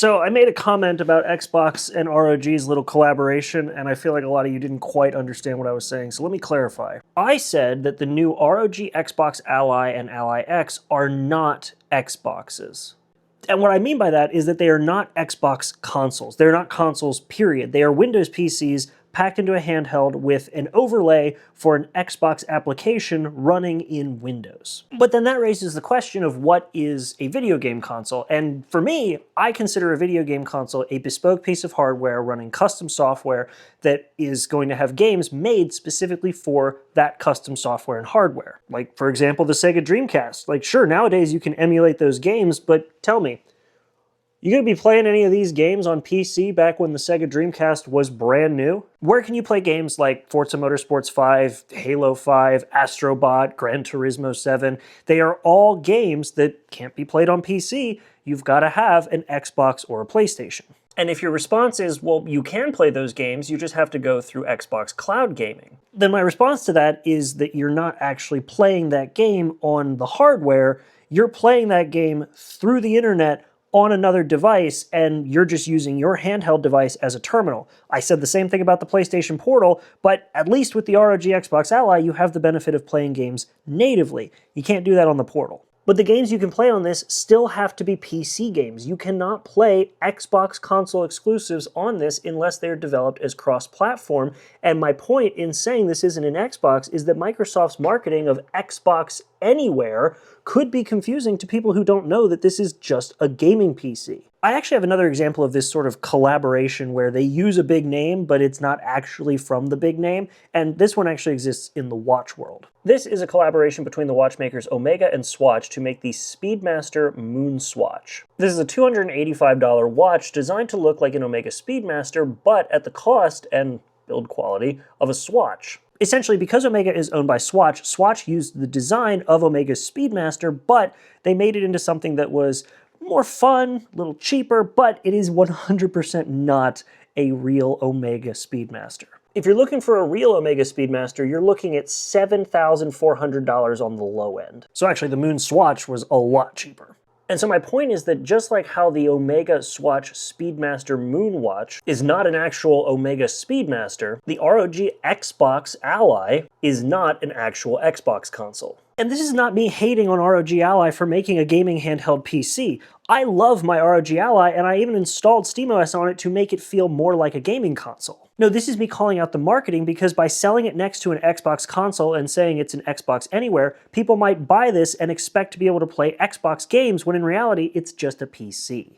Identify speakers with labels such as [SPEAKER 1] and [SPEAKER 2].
[SPEAKER 1] So I made a comment about Xbox and ROG's little collaboration, and I feel like a lot of you didn't quite understand what I was saying, so let me clarify. I said that the new ROG Xbox Ally and Ally X are not Xboxes. And what I mean by that is that they are not Xbox consoles. They're not consoles, period. They are Windows PCs packed into a handheld with an overlay for an Xbox application running in Windows. But then that raises the question of what is a video game console? And for me, I consider a video game console a bespoke piece of hardware running custom software that is going to have games made specifically for that custom software and hardware. Like, for example, the Sega Dreamcast. Like, sure, nowadays you can emulate those games, but tell me, you gonna be playing any of these games on PC back when the Sega Dreamcast was brand new? Where can you play games like Forza Motorsports 5, Halo 5, Astrobot, Gran Turismo 7? They are all games that can't be played on PC. You've gotta have an Xbox or a PlayStation. And if your response is, well, you can play those games, you just have to go through Xbox Cloud Gaming, then my response to that is that you're not actually playing that game on the hardware, you're playing that game through the internet on another device, and you're just using your handheld device as a terminal. I said the same thing about the PlayStation Portal, but at least with the ROG Xbox Ally, you have the benefit of playing games natively. You can't do that on the Portal. But the games you can play on this still have to be PC games. You cannot play Xbox console exclusives on this unless they're developed as cross-platform. And my point in saying this isn't an Xbox is that Microsoft's marketing of Xbox Anywhere could be confusing to people who don't know that this is just a gaming PC. I actually have another example of this sort of collaboration where they use a big name, but it's not actually from the big name, and this one actually exists in the watch world. This is a collaboration between the watchmakers Omega and Swatch to make the Speedmaster Moon Swatch. This is a $285 watch designed to look like an Omega Speedmaster, but at the cost and build quality of a Swatch. Essentially, because Omega is owned by Swatch, Swatch used the design of Omega's Speedmaster, but they made it into something that was more fun, a little cheaper, but it is 100% not a real Omega Speedmaster. If you're looking for a real Omega Speedmaster, you're looking at $7,400 on the low end. So actually, the Moon Swatch was a lot cheaper. And so my point is that just like how the Omega Swatch Speedmaster Moon Watch is not an actual Omega Speedmaster, the ROG Xbox Ally is not an actual Xbox console. And this is not me hating on ROG Ally for making a gaming handheld PC. I love my ROG Ally, and I even installed SteamOS on it to make it feel more like a gaming console. No, this is me calling out the marketing because by selling it next to an Xbox console and saying it's an Xbox Anywhere, people might buy this and expect to be able to play Xbox games when in reality it's just a PC.